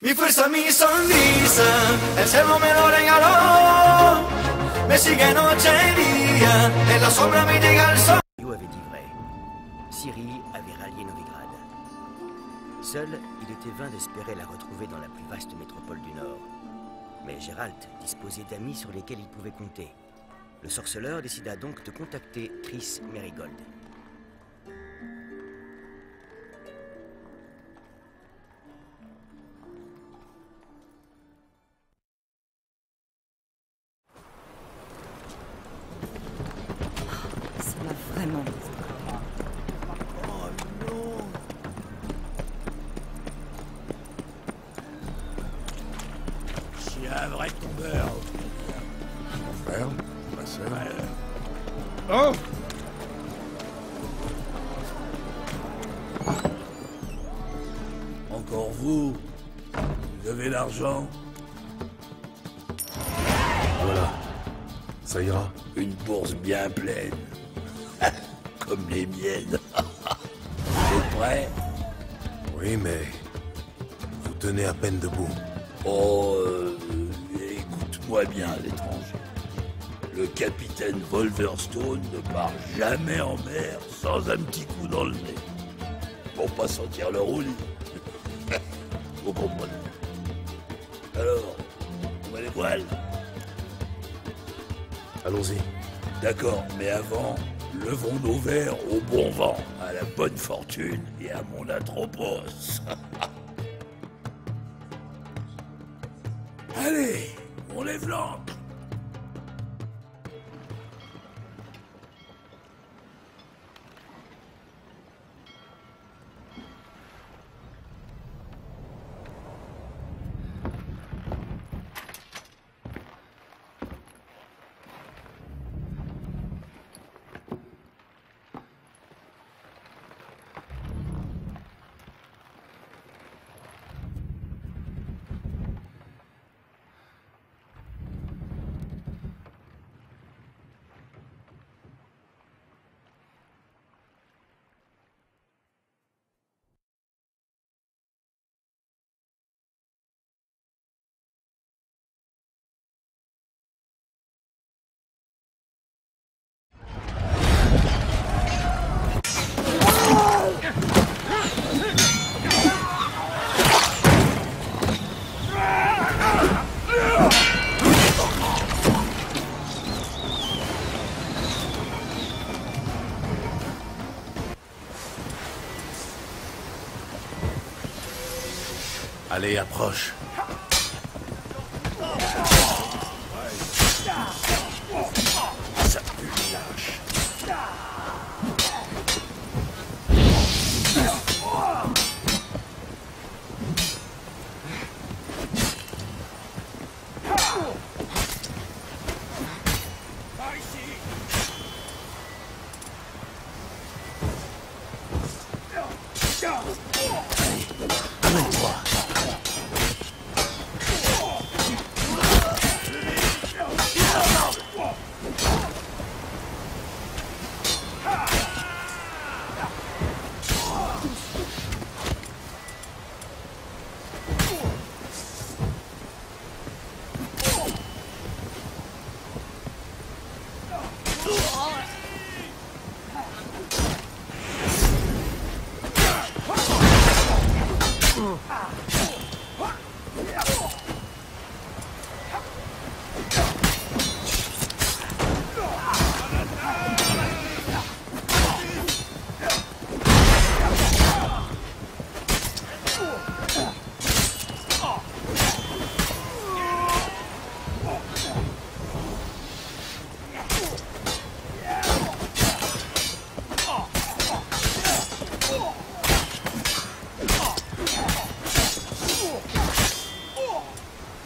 Mi fuerza, mi sonrisa, el cielo me lo regaló. Me sigue noche y día, en la sombra me llega el sol. Avait dit vrai. Ciri avait rallié Novigrad. Seul, il était vain d'espérer la retrouver dans la plus vaste métropole du Nord. Mais Geralt disposait d'amis sur lesquels il pouvait compter. Le sorceleur décida donc de contacter Triss Merigold. Ça m'a vraiment... Oh non. Je suis un vrai tombeur. Mon frère, ma sœur. Oh! Encore vous? Vous avez l'argent? Voilà. Ça ira. Une bourse bien pleine. Comme les miennes. Vous êtes prêts? Oui, mais... vous tenez à peine debout. Oh, écoute-moi bien, l'étranger. Le capitaine Wolverstone ne part jamais en mer sans un petit coup dans le nez. Pour pas sentir le roulis. Vous comprenez? Alors, on va les voiles? Allons-y. D'accord, mais avant, levons nos verres au bon vent, à la bonne fortune et à mon Atropos. Allez, on lève l'ancre. Allez, approche. Ça pue le lâche.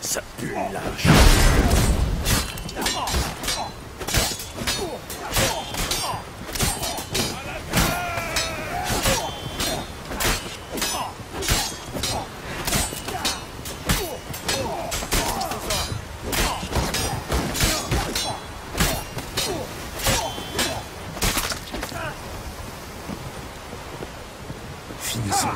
Ça pue le lâche. Finissons.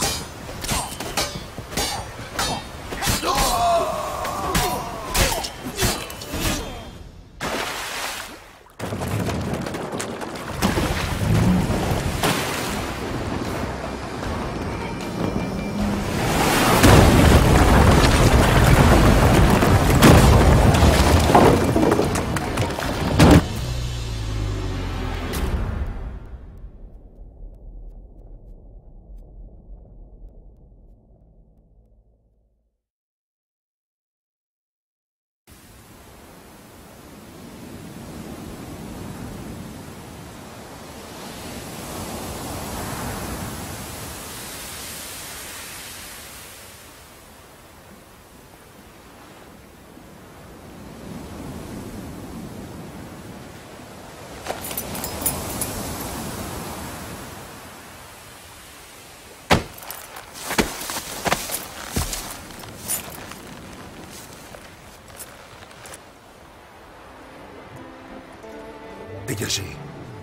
Dégagez,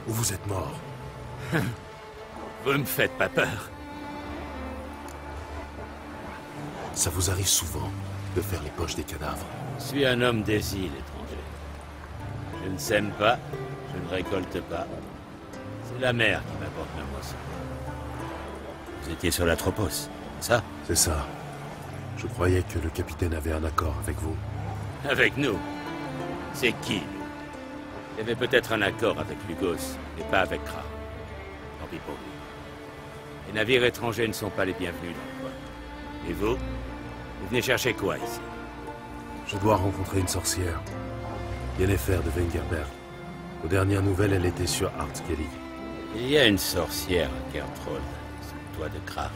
ou vous êtes mort. Vous me faites pas peur. Ça vous arrive souvent de faire les poches des cadavres. Je suis un homme des îles, étranger. Je ne sème pas, je ne récolte pas. C'est la mer qui m'apporte ma moisson. Vous étiez sur l'Atropos, c'est ça? C'est ça. Je croyais que le capitaine avait un accord avec vous. Avec nous? C'est qui, lui? Il y avait peut-être un accord avec Lugos, mais pas avec Kra. Tant pis pour lui. Les navires étrangers ne sont pas les bienvenus dans le coin. Et vous? Vous venez chercher quoi ici? Je dois rencontrer une sorcière. Yennefer de Wengerberg. Aux dernières nouvelles, elle était sur Artskellig. Il y a une sorcière à Kertrold, sous le toit de Kra.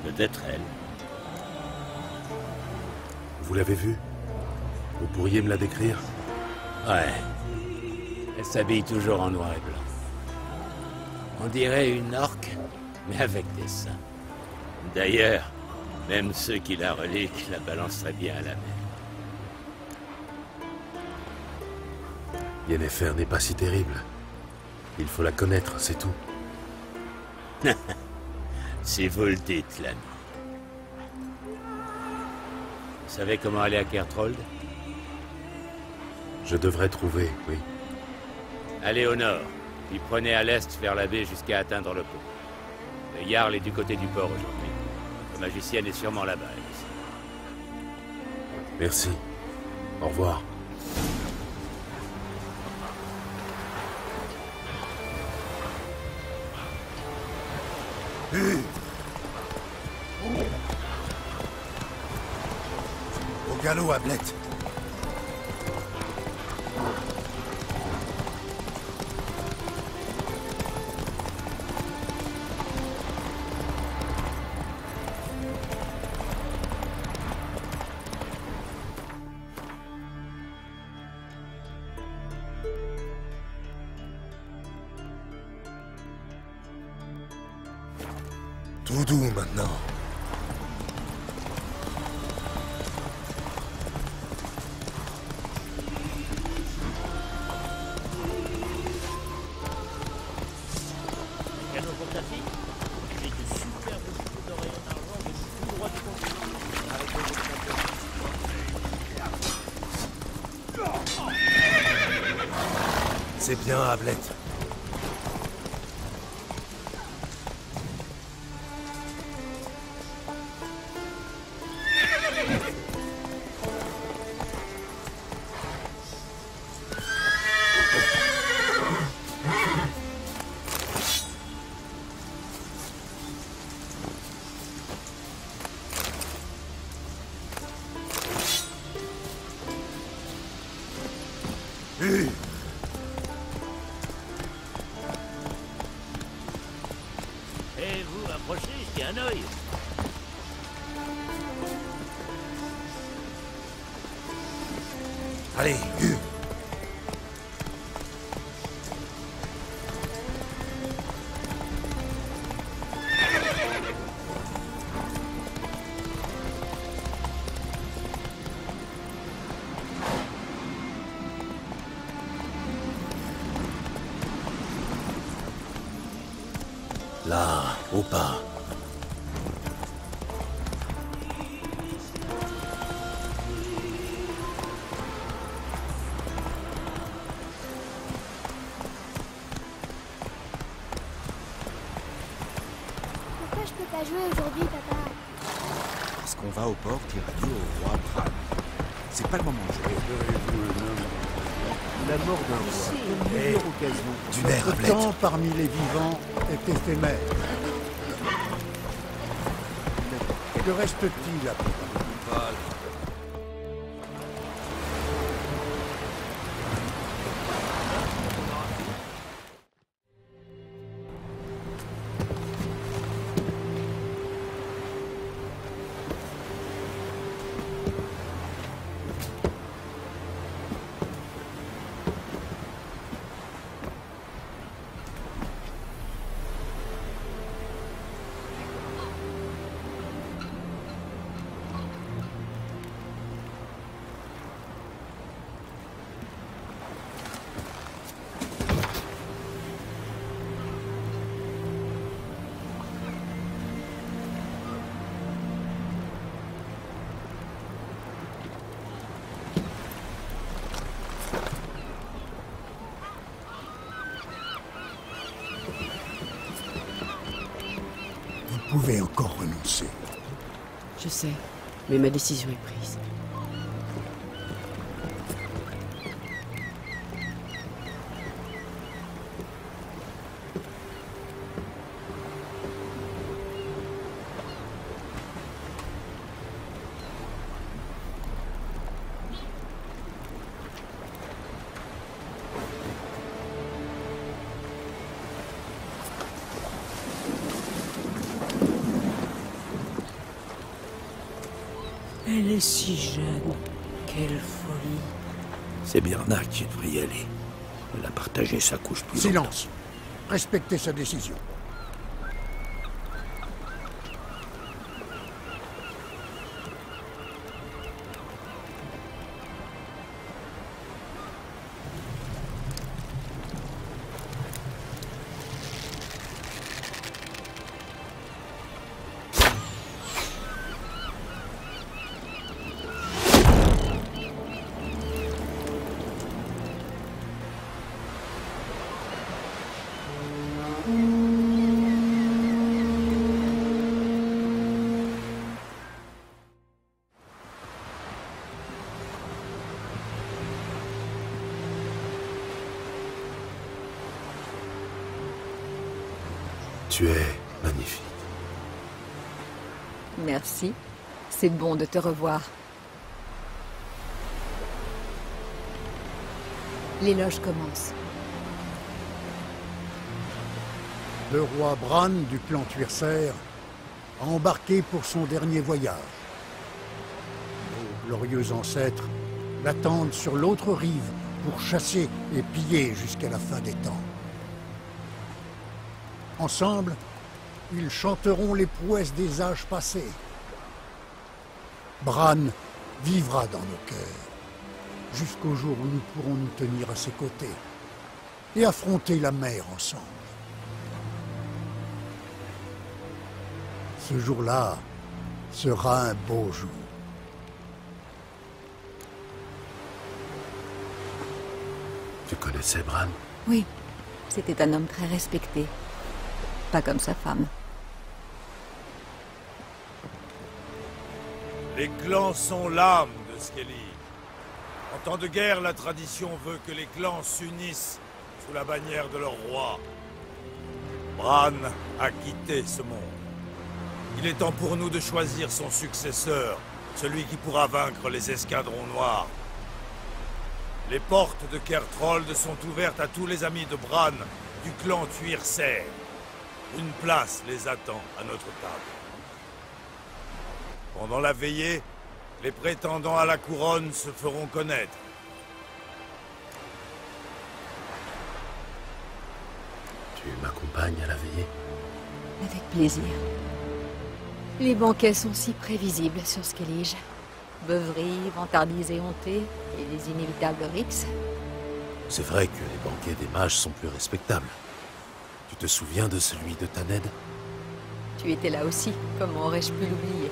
Peut-être elle. Vous l'avez vue? Vous pourriez me la décrire? Ouais. Elle s'habille toujours en noir et blanc. On dirait une orque, mais avec des seins. D'ailleurs, même ceux qui la reliquent la balanceraient bien à la mer. Yennefer n'est pas si terrible. Il faut la connaître, c'est tout. Si vous le dites, l'ami. Vous savez comment aller à Kertrold? Je devrais trouver, oui. Allez au nord, puis prenez à l'est vers la baie jusqu'à atteindre le pont. Le Jarl est du côté du port aujourd'hui. La magicienne est sûrement là-bas, elle aussi. Merci. Au revoir. Au galop, Ablet. Tout doux maintenant. C'est bien, Ablet. Et vous, approchez, jetez un œil. Allez, Hu. Là, au pas. Pourquoi je peux pas jouer aujourd'hui, papa? Parce qu'on va au port dire adieu au roi Bran. C'est pas le moment de jouer. La mort d'un roi, quelle meilleure occasion. Du nerf, Notre Ablet. temps parmi les vivants est éphémère. Que reste-t-il après? pouvez encore renoncer. Je sais, mais ma décision est prise. Elle est si jeune. Quelle folie. C'est Birna qui devrait y aller. Elle a partagé sa couche plus longtemps. Silence. Respectez sa décision. Tu es magnifique. Merci. C'est bon de te revoir. L'éloge commence. Le roi Bran du clan Tuerser a embarqué pour son dernier voyage. Nos glorieux ancêtres l'attendent sur l'autre rive pour chasser et piller jusqu'à la fin des temps. Ensemble, ils chanteront les prouesses des âges passés. Bran vivra dans nos cœurs, jusqu'au jour où nous pourrons nous tenir à ses côtés et affronter la mer ensemble. Ce jour-là sera un beau jour. Tu connaissais Bran? Oui, c'était un homme très respecté. Pas comme sa femme. Les clans sont l'âme de Skellige. En temps de guerre, la tradition veut que les clans s'unissent sous la bannière de leur roi. Bran a quitté ce monde. Il est temps pour nous de choisir son successeur, celui qui pourra vaincre les escadrons noirs. Les portes de Kertrold sont ouvertes à tous les amis de Bran du clan Tuerser. Une place les attend à notre table. Pendant la veillée, les prétendants à la couronne se feront connaître. Tu m'accompagnes à la veillée? Avec plaisir. Les banquets sont si prévisibles sur Skellige. Beuveries, vantardises éhontées et les inévitables rixes. C'est vrai que les banquets des mages sont plus respectables. Tu te souviens de celui de Taned? Tu étais là aussi, comment aurais-je pu l'oublier?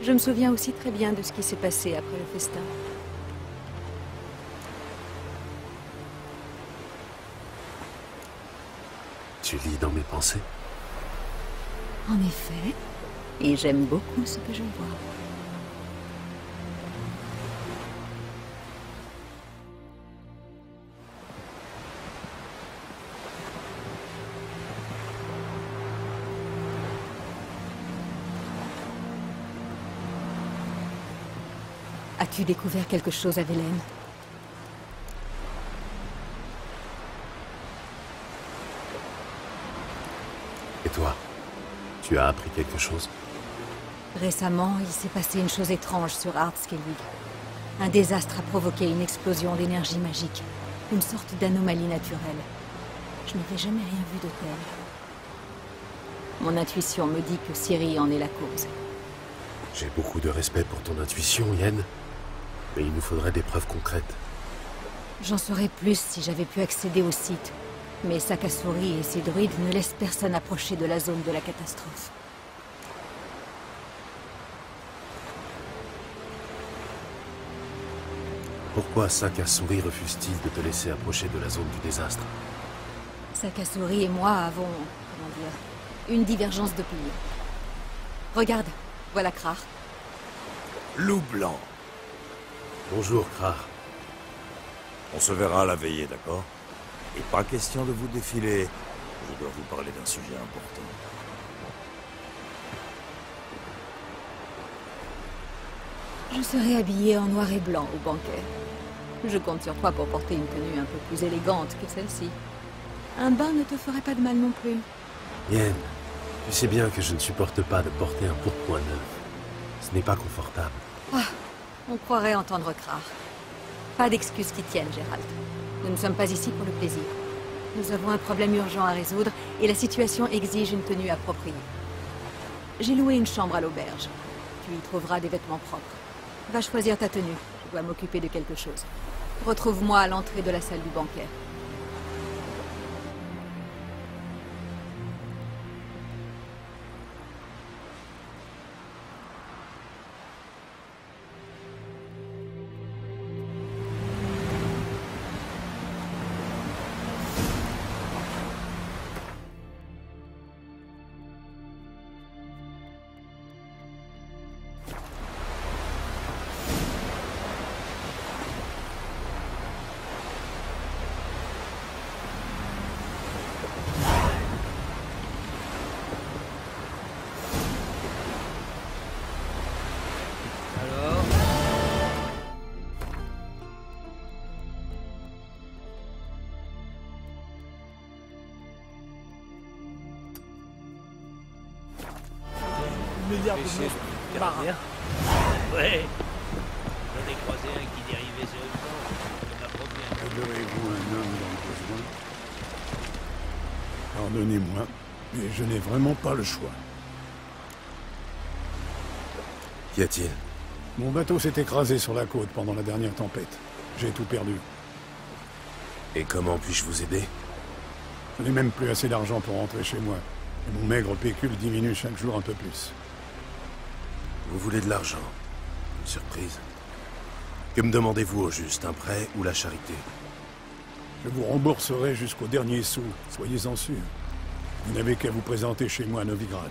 Je me souviens aussi très bien de ce qui s'est passé après le festin. Tu lis dans mes pensées? En effet, et j'aime beaucoup ce que je vois. As-tu découvert quelque chose à Velen? Et toi? Tu as appris quelque chose? Récemment, il s'est passé une chose étrange sur Skellige. Un désastre a provoqué une explosion d'énergie magique. Une sorte d'anomalie naturelle. Je n'avais jamais rien vu de tel. Mon intuition me dit que Ciri en est la cause. J'ai beaucoup de respect pour ton intuition, Yen. Mais il nous faudrait des preuves concrètes. J'en saurais plus si j'avais pu accéder au site. Mais Sakasuri et ses druides ne laissent personne approcher de la zone de la catastrophe. Pourquoi Sakasuri refuse-t-il de te laisser approcher de la zone du désastre? Sakasuri et moi avons, comment dire, une divergence d'opinion. Regarde, voilà Krar. Loup blanc. Bonjour, Krar. On se verra à la veillée, d'accord? Et pas question de vous défiler. Je dois vous parler d'un sujet important. Je serai habillée en noir et blanc au banquet. Je compte sur toi pour porter une tenue un peu plus élégante que celle-ci. Un bain ne te ferait pas de mal non plus. Yen, tu sais bien que je ne supporte pas de porter un pourpoint neuf. Ce n'est pas confortable. Ah, on croirait entendre Krar. Pas d'excuses qui tiennent, Geralt. Nous ne sommes pas ici pour le plaisir. Nous avons un problème urgent à résoudre et la situation exige une tenue appropriée. J'ai loué une chambre à l'auberge. Tu y trouveras des vêtements propres. Va choisir ta tenue. Je dois m'occuper de quelque chose. Retrouve-moi à l'entrée de la salle du banquet. Milliards de monstres marins. Ouais. J'en ai croisé un qui dérivait sur une planche. Il m'a promis un peu. Adorez-vous un homme dans le besoin? Pardonnez-moi, mais je n'ai vraiment pas le choix. Qu'y a-t-il? Mon bateau s'est écrasé sur la côte pendant la dernière tempête. J'ai tout perdu. Et comment puis-je vous aider? Je n'ai même plus assez d'argent pour rentrer chez moi. Et mon maigre pécule diminue chaque jour un peu plus. Vous voulez de l'argent? Une surprise. Que me demandez-vous au juste, un prêt ou la charité? Je vous rembourserai jusqu'au dernier sou, soyez-en sûrs. Vous n'avez qu'à vous présenter chez moi à Novigrad.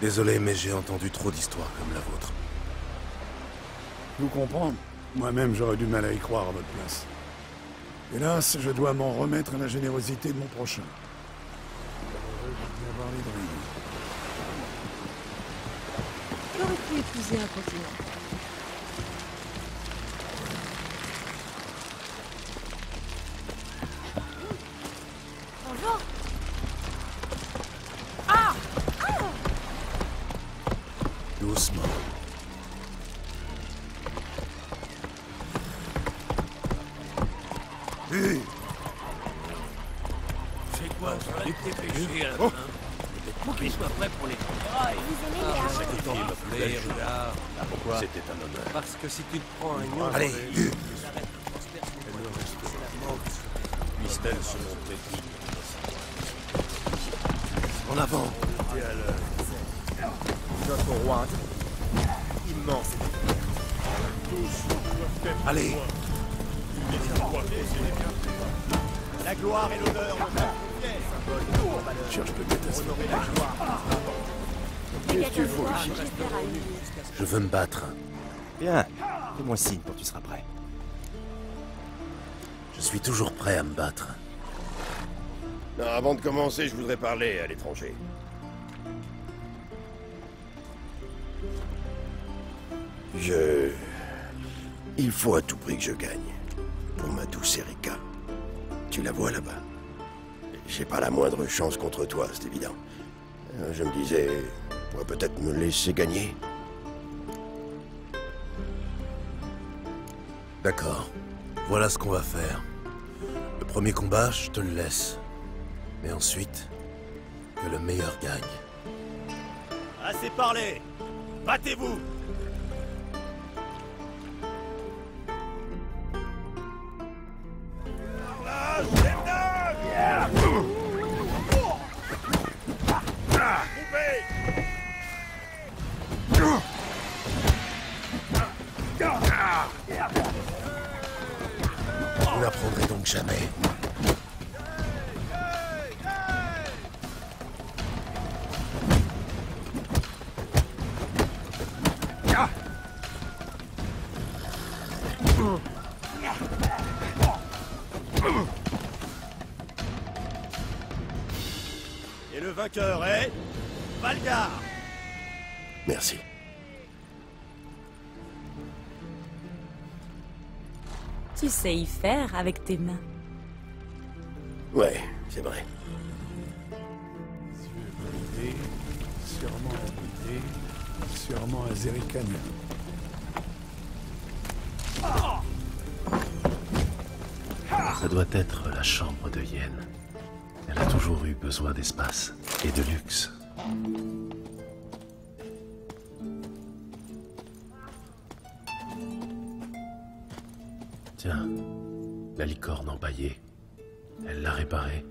Désolé, mais j'ai entendu trop d'histoires comme la vôtre. Je vous comprends. Moi-même, j'aurais du mal à y croire à votre place. Hélas, je dois m'en remettre à la générosité de mon prochain. J'aurais pu épouser un continent. Bonjour. Doucement. C'est quoi, on va les dépêcher à la fin. Pour qu'ils soient prêts pour les funérailles. Vous aimez les harengs? Pourquoi? C'était un honneur. Parce que si tu te prends un lion... Allez, Puisse-t-elle se montrer digne. en avant. Notre roi, immense. Allez. La gloire et l'honneur de ta fière. Cherche peut-être à se Honorer la gloire. Qu'est-ce que tu fous Je veux me battre. Bien. Fais-moi signe quand tu seras prêt. Je suis toujours prêt à me battre. Non, avant de commencer, je voudrais parler à l'étranger. Il faut à tout prix que je gagne. Pour ma douce Erika. Tu la vois là-bas. J'ai pas la moindre chance contre toi, c'est évident. Je me disais, on pourrait peut-être me laisser gagner. D'accord. Voilà ce qu'on va faire. Le premier combat, je te le laisse. Mais ensuite, que le meilleur gagne. Assez parlé. Battez-vous. n'apprendrai donc jamais. Et le vainqueur est... Valgar. Merci. Tu sais y faire avec tes mains. Ouais, c'est vrai. Sûrement un bidé, sûrement un zéricanin. Ça doit être la chambre de Yen. Elle a toujours eu besoin d'espace et de luxe. Tiens, la licorne empaillée. Elle l'a réparée.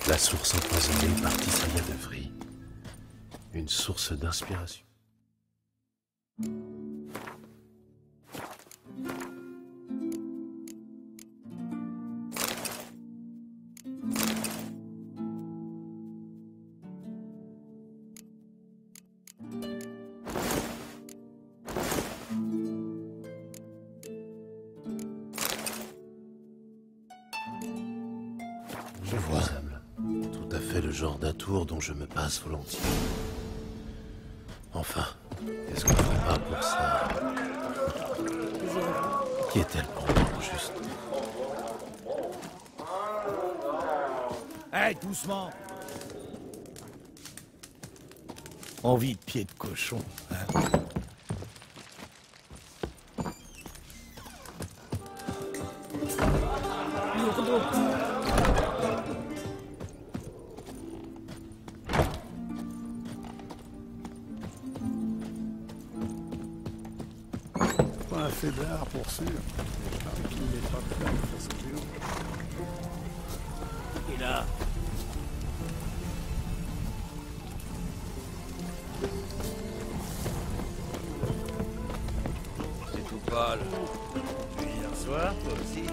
La source empoisonnée par Tissaïa de Vry. Une source d'inspiration. Je vois. Tout à fait le genre d'atour dont je me passe volontiers. Enfin, est-ce qu'on ne ferait pas pour ça? Qui est-elle pourtant, au juste? Hé, doucement. Envie de pied de cochon, hein. Pas un faiblard pour sûr. Avec qui il n'est pas prêt à faire ce géant. Et là, c'est tout pâle. Depuis hier soir, toi aussi.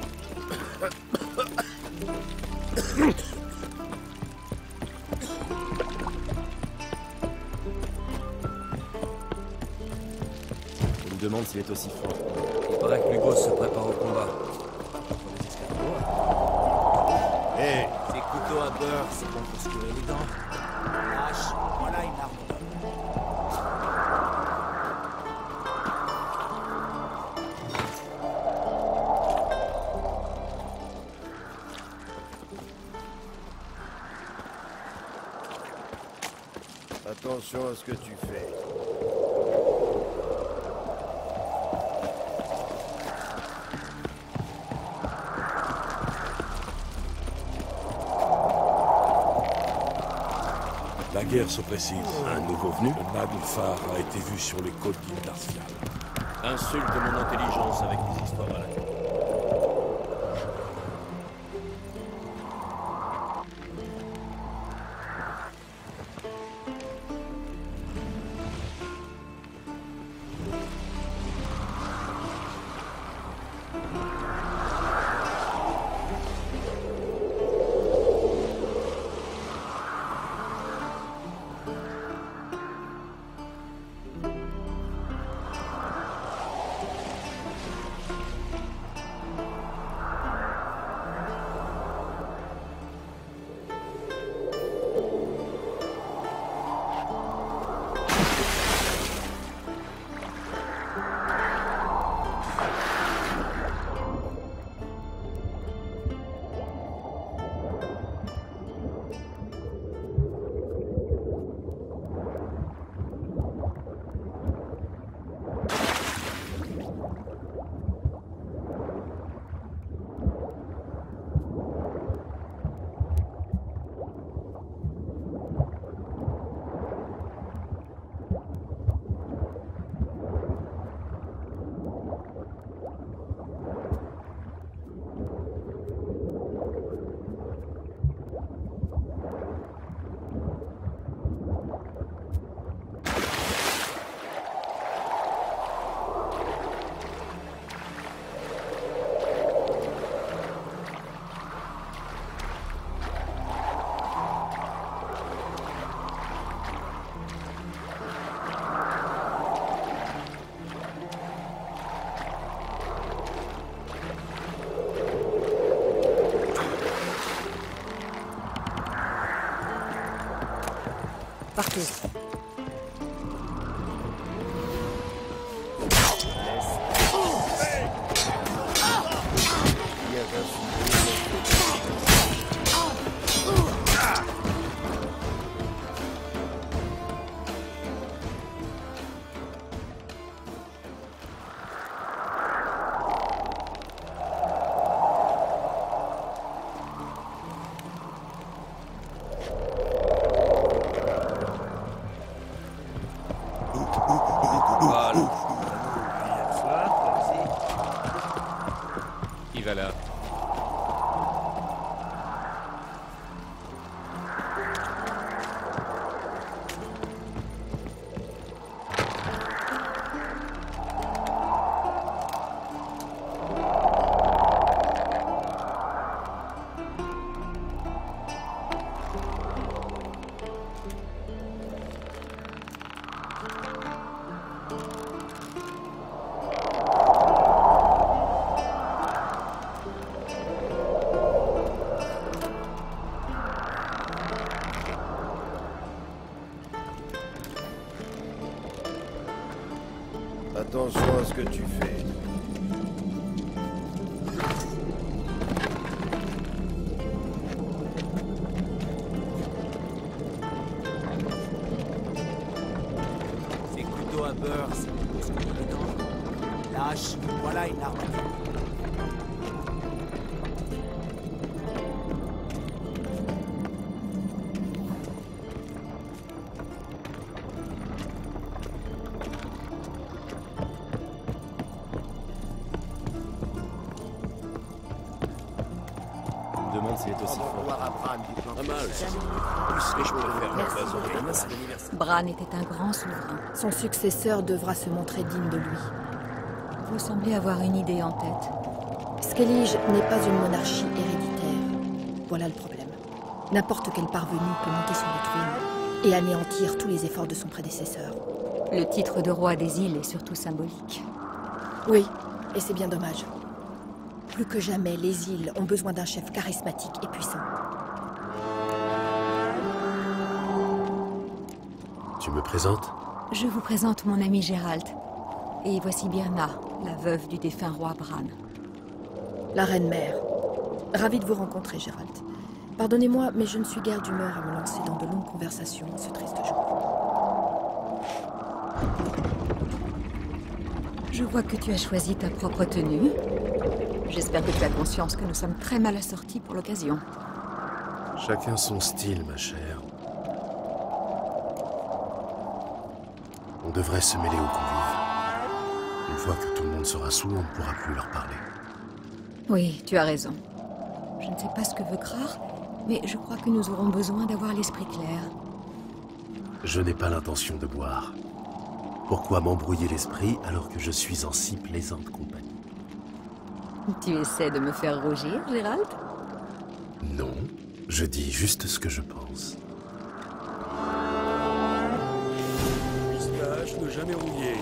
Je me demande s'il est aussi fort. Il paraît que Lugos se prépare au combat. Hé, Ces couteaux à beurre, c'est bon pour se curer les dents. Lâche, voilà une arme. Attention à ce que tu fais. La guerre se précise. Un nouveau venu? Le Naglfar a été vu sur les côtes d'Indarcial. Insulte mon intelligence avec des histoires à la tête. Partez. Qui va là? Attention à ce que tu fais. Ces couteaux à beurre, c'est ce qu'on est dedans. Lâche, voilà une arme. Je me demande s'il est aussi fort. Pas mal. Bran était un grand souverain. Son successeur devra se montrer digne de lui. Vous semblez avoir une idée en tête. Skellige n'est pas une monarchie héréditaire. Voilà le problème. N'importe quel parvenu peut monter sur le trône et anéantir tous les efforts de son prédécesseur. Le titre de roi des îles est surtout symbolique. Oui, et c'est bien dommage. Plus que jamais, les îles ont besoin d'un chef charismatique et puissant. Tu me présentes? Je vous présente mon ami Gérald. Et voici Birna, la veuve du défunt roi Bran. La reine-mère. Ravie de vous rencontrer, Gérald. Pardonnez-moi, mais je ne suis guère d'humeur à me lancer dans de longues conversations en ce triste jour. Je vois que tu as choisi ta propre tenue. J'espère que tu as conscience que nous sommes très mal assortis pour l'occasion. Chacun son style, ma chère. On devrait se mêler aux convives. Une fois que tout le monde sera sous, on ne pourra plus leur parler. Oui, tu as raison. Je ne sais pas ce que veut Krar, mais je crois que nous aurons besoin d'avoir l'esprit clair. Je n'ai pas l'intention de boire. Pourquoi m'embrouiller l'esprit alors que je suis en si plaisante compagnie? Tu essaies de me faire rougir, Gérald? Non, je dis juste ce que je pense. Pistache ne jamais rouillé.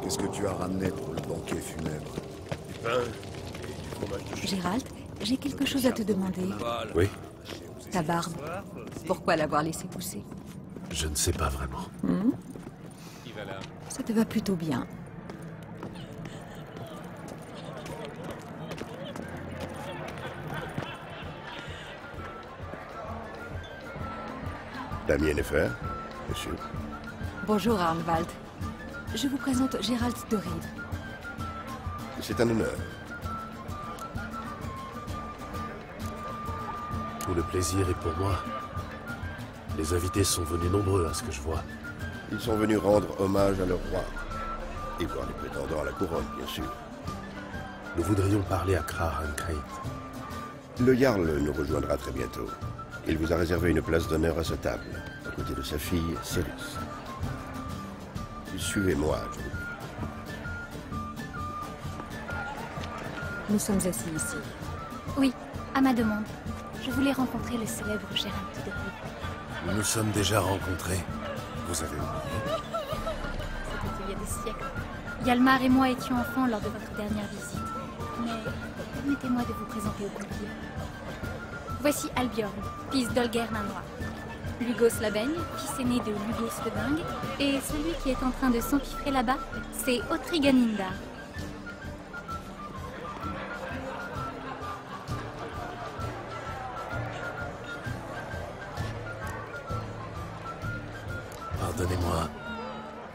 Qu'est-ce que tu as ramené pour le banquet funèbre? Du pain et du fromage de chèvre. Gérald, j'ai quelque chose à te demander. Oui? Ta barbe, pourquoi l'avoir laissée pousser? Je ne sais pas vraiment. Qui va là? Ça te va plutôt bien. La mienne est faite, monsieur. Bonjour, Arnwald. Je vous présente Gérald de Rive. C'est un honneur. Tout le plaisir est pour moi. Les invités sont venus nombreux à ce que je vois. Ils sont venus rendre hommage à leur roi. Et voir les prétendants à la couronne, bien sûr. Nous voudrions parler à Krar Ankrait. Le Jarl nous rejoindra très bientôt. Il vous a réservé une place d'honneur à sa table, à côté de sa fille, Céris. Suivez-moi, je vous prie. Nous sommes assis ici. Oui, à ma demande. Je voulais rencontrer le célèbre Gérald de Rive. Nous nous sommes déjà rencontrés. Vous avez oublié? C'était il y a des siècles. Hjalmar et moi étions enfants lors de votre dernière visite. Mais permettez-moi de vous présenter au convives. Voici Albiorn, fils d'Olger nain noir. Lugos Labaigne, fils aîné de Lugos le dingue. Et celui qui est en train de s'empiffrer là-bas, c'est Otriganinda. Pardonnez-moi.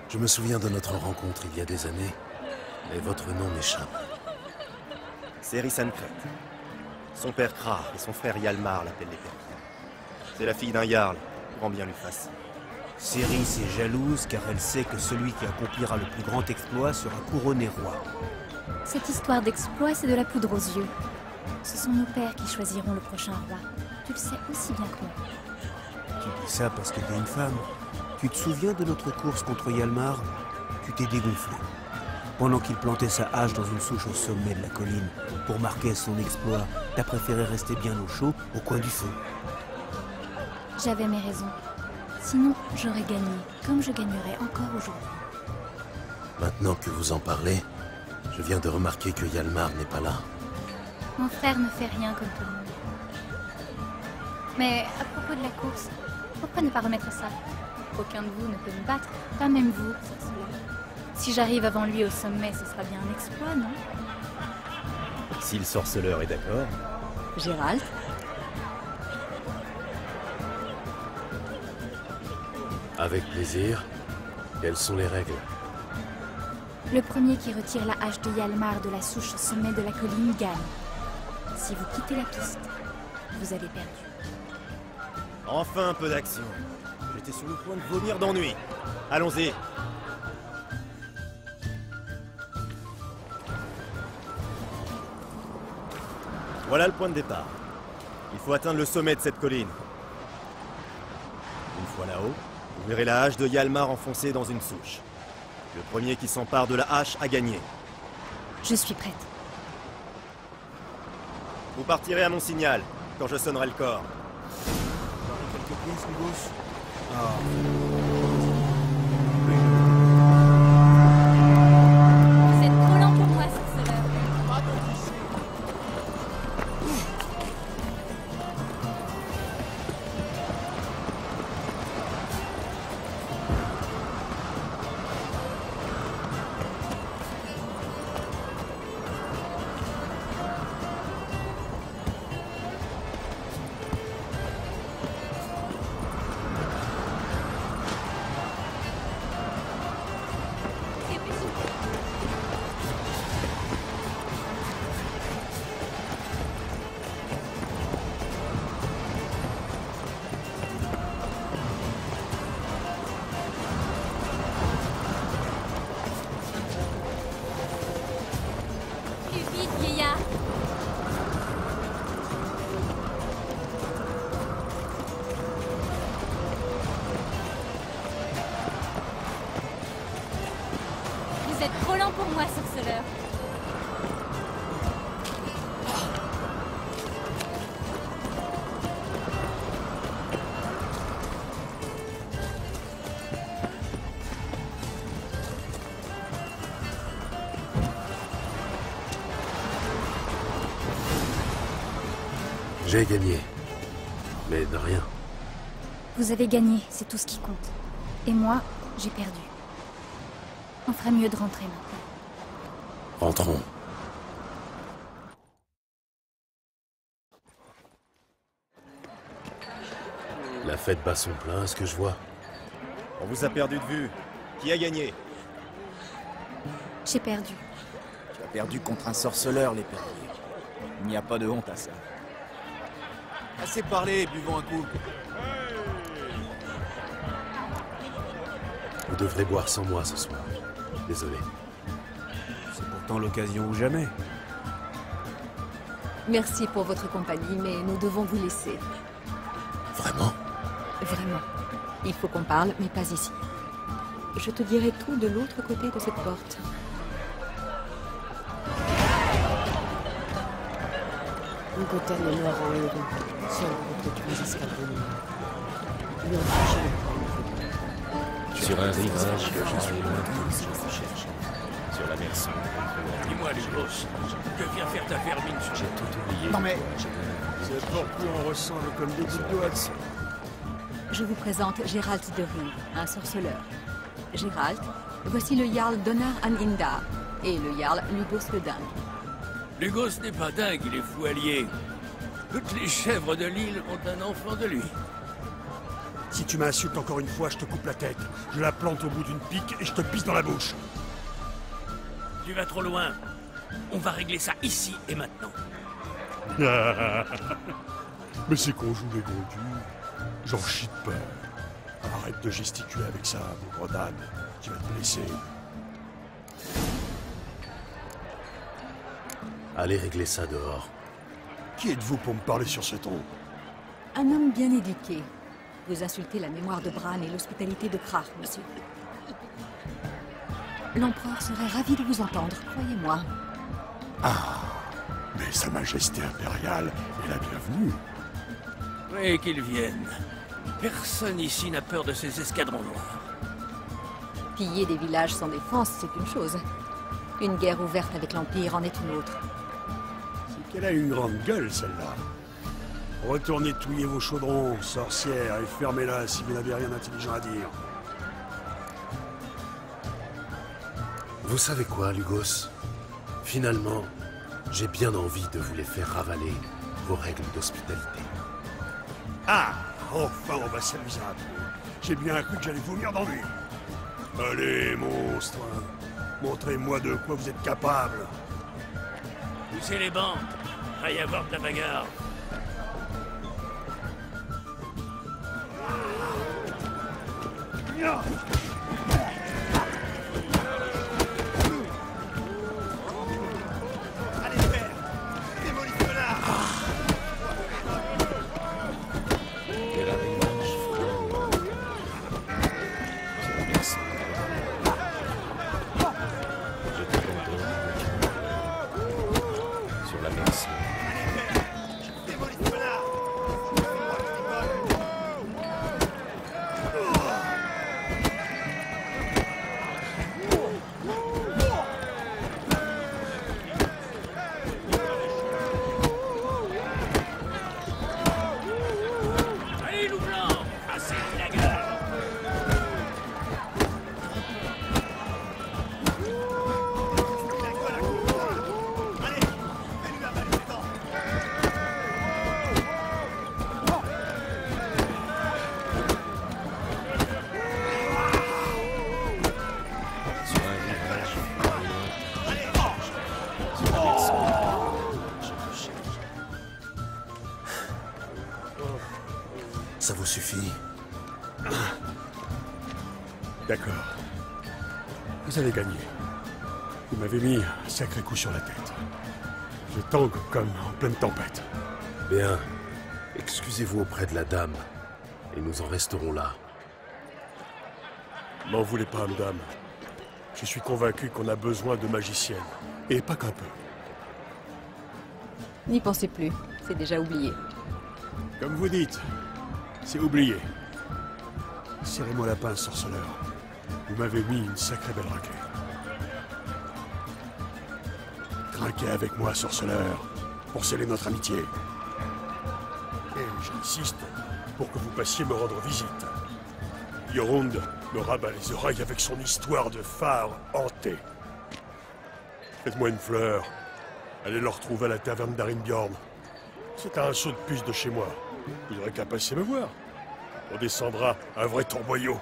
Je me souviens de notre rencontre il y a des années, mais votre nom m'échappe. C'est Rissancret. Son père Krar et son frère Yalmar l'appellent les pères. C'est la fille d'un Jarl, grand bien lui fasse. Céris est jalouse car elle sait que celui qui accomplira le plus grand exploit sera couronné roi. Cette histoire d'exploit, c'est de la poudre aux yeux. Ce sont nos pères qui choisiront le prochain roi. Tu le sais aussi bien que moi. Tu dis ça parce que t'es une femme. Tu te souviens de notre course contre Yalmar? Tu t'es dégonflé. Pendant qu'il plantait sa hache dans une souche au sommet de la colline, pour marquer son exploit, t'as préféré rester bien au chaud, au coin du feu. J'avais mes raisons. Sinon, j'aurais gagné, comme je gagnerai encore aujourd'hui. Maintenant que vous en parlez, je viens de remarquer que Yalmar n'est pas là. Mon frère ne fait rien comme tout le monde. Mais à propos de la course, pourquoi ne pas remettre ça? Aucun de vous ne peut me battre, pas même vous, sorceleur. Si j'arrive avant lui au sommet, ce sera bien un exploit, non? Si le sorceleur est d'accord. Gérald? Avec plaisir. Quelles sont les règles? Le premier qui retire la hache de Yalmar de la souche au sommet de la colline gagne. Si vous quittez la piste, vous avez perdu. Enfin un peu d'action. J'étais sur le point de vomir d'ennui. Allons-y. Voilà le point de départ. Il faut atteindre le sommet de cette colline. Une fois là-haut, vous verrez la hache de Yalmar enfoncée dans une souche. Le premier qui s'empare de la hache a gagné. Je suis prête. Vous partirez à mon signal, quand je sonnerai le corps. Quelques pièces, Lugos? Vous êtes trop lent pour moi, sorceleur. Vous êtes trop lent pour moi, sorceleur. J'ai gagné. Mais de rien. Vous avez gagné, c'est tout ce qui compte. Et moi, j'ai perdu. On ferait mieux de rentrer maintenant. Rentrons. La fête bat son plein, est-ce que je vois? On vous a perdu de vue. Qui a gagné? J'ai perdu. Tu as perdu contre un sorceleur, l'épervier. Il n'y a pas de honte à ça. Assez parlé, buvons un coup. Vous devrez boire sans moi ce soir. Désolé. C'est pourtant l'occasion ou jamais. Merci pour votre compagnie, mais nous devons vous laisser. Vraiment? Vraiment. Il faut qu'on parle, mais pas ici. Je te dirai tout de l'autre côté de cette porte. Goten est mort en héros, seul contre tous les escadrons. Lui ont franchi le point. Sur un rivage que je suis loin de tous, je cherche. Sur Sur la mer sombre. Dis-moi, Lugos, que vient faire ta vermine sur J'ai tout oublié. Non mais... C'est pourquoi on ressemble comme des gouttes d'eau, Hudson. Je vous présente Geralt de Rue, un sorceleur. Geralt, voici le Jarl Donar an Indar et le Jarl Lugos le Dingue. Lugos n'est pas dingue, il est fou allié. Toutes les chèvres de l'île ont un enfant de lui. Si tu m'insultes encore une fois, je te coupe la tête. Je la plante au bout d'une pique et je te pisse dans la bouche. Tu vas trop loin. On va régler ça ici et maintenant. Mais c'est qu'on joue les gros durs. J'en chie de peur. Arrête de gesticuler avec ça, mon gros Dan. Tu vas te blesser. Allez régler ça dehors. Qui êtes-vous pour me parler sur ce ton? Un homme bien éduqué. Vous insultez la mémoire de Bran et l'hospitalité de Krark, monsieur. L'empereur serait ravi de vous entendre, croyez-moi. Ah, mais Sa Majesté impériale est la bienvenue. Oui, qu'ils viennent. Personne ici n'a peur de ces escadrons noirs. Piller des villages sans défense, c'est une chose. Une guerre ouverte avec l'Empire en est une autre. C'est qu'elle a une grande gueule, celle-là. Retournez touiller vos chaudrons, sorcières, et fermez-la si vous n'avez rien d'intelligent à dire. Vous savez quoi, Lugos? Finalement, j'ai bien envie de vous les faire ravaler, vos règles d'hospitalité. Ah, enfin on va s'amuser un peu. J'ai bien cru que j'allais vomir d'ennui. Allez, monstre, montrez-moi de quoi vous êtes capable. Poussez les bancs. Va y avoir de la bagarre. Ça vous suffit? D'accord. Vous avez gagné. Vous m'avez mis un sacré coup sur la tête. Je tangue comme en pleine tempête. Bien. Excusez-vous auprès de la dame, et nous en resterons là. M'en voulez pas, madame. Je suis convaincu qu'on a besoin de magiciennes. Et pas qu'un peu. N'y pensez plus, c'est déjà oublié. Comme vous dites, c'est oublié. Serrez-moi la pince, sorceleur. Vous m'avez mis une sacrée belle raclée. Trinquez avec moi, sorceleur, pour sceller notre amitié. Et j'insiste pour que vous passiez me rendre visite. Jorund me rabat les oreilles avec son histoire de phare hanté. Faites-moi une fleur. Allez le retrouver à la taverne d'Arinbjorn. C'est à un saut de puce de chez moi. Vous n'aurez qu'à passer me voir. On descendra un vrai tourboyau.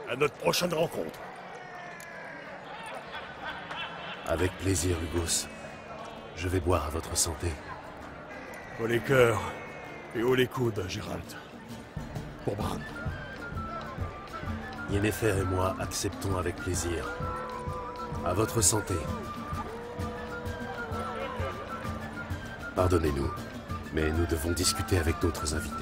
À notre prochaine rencontre. Avec plaisir, Lugos. Je vais boire à votre santé. Haut les cœurs et haut les coudes, Geralt. Pour Bran. Yennefer et moi acceptons avec plaisir. À votre santé. Pardonnez-nous, mais nous devons discuter avec d'autres invités.